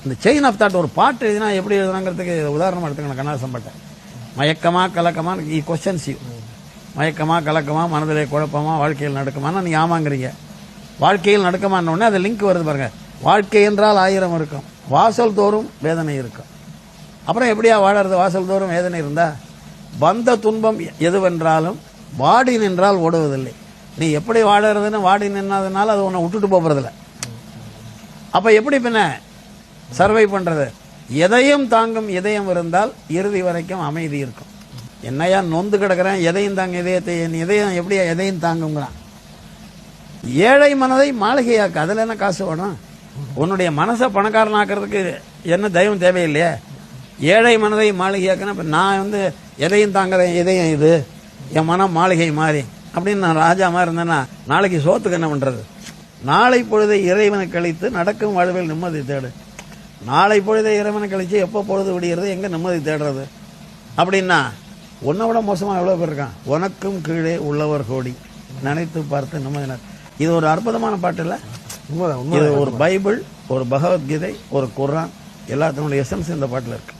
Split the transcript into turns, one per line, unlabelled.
இந்த chain of thought ஒரு பாட்டு எழுதினா எப்படி எழுதுனாங்கிறதுக்கு உதாரணமாக எடுத்துக்கணும். கண்ணதாசன் பாட்டை. மயக்கமா கலக்கமா கொஸ்டின்ஸ் யூ. மயக்கமா கலக்கமா, மனதிலே குழப்பமா, வாழ்க்கையில் நடக்குமானா நீ ஆமாங்கிறீங்க. வாழ்க்கையில் நடக்குமான்னு உடனே அது லிங்க் வருது பாருங்க. வாழ்க்கை என்றால் 1000 இருக்கும், வாசல் தோறும் வேதனை இருக்கும். அப்புறம் எப்படியா வாழறது? வாசல் தோறும் வேதனை இருந்தா. வந்த துன்பம் எதுவென்றாலும் வாடி நின்றால் ஓடுவதில்லை. நீ எப்படி வாழறதுன்னு வாடி நின்னதுனால அது உன்னை விட்டுட்டு போறதில்லை. அப்ப எப்படி பின்ன சர்வை பண்றது? எதையும் தாங்கும் இதயம் இருந்தால் இறுதி வரைக்கும் அமைதி இருக்கும். என்னையா நொந்து கிடக்கிறேன், எதையும் தாங்க இதயத்தை, இதயம் எப்படியா எதையும் தாங்குங்கிறான். ஏழை மனதை மாளிகையாக்கு, அதுல என்ன காசு வேணும்? உன்னுடைய மனசை பணக்காரனாக்குறதுக்கு என்ன தெய்வம் தேவையில்லையே. ஏழை மனதை மாளிகையாக்குன்னா நான் எதையும் தாங்குறேன், இதயம் இது என் மனம் மாளிகை மாறி அப்படின்னு நான் ராஜா மாதிரி இருந்தேன்னா நாளைக்கு சோத்துக்கு என்ன பண்றது? நாளை பொழுதை இறைவனை கழித்து நடக்கும் வாழ்வில் நிம்மதி தேடு. நாளை பொழுதை இறைவனை கழிச்சு எப்போ பொழுது விடுகிறது, எங்க நிம்மதி தேடுறது? அப்படின்னா உன்னை விட மோசமா எவ்வளவு பேர் இருக்கான். உனக்கும் கீழே உள்ளவர் கோடி, நினைத்து பார்த்து நிம்மதினர். இது ஒரு அற்புதமான பாட்டு இல்ல? இது ஒரு பைபிள், ஒரு பகவத்கீதை, ஒரு குர்ஆன், எல்லாத்தினுடைய எசன்ஸ் இந்த பாட்டில் இருக்கு.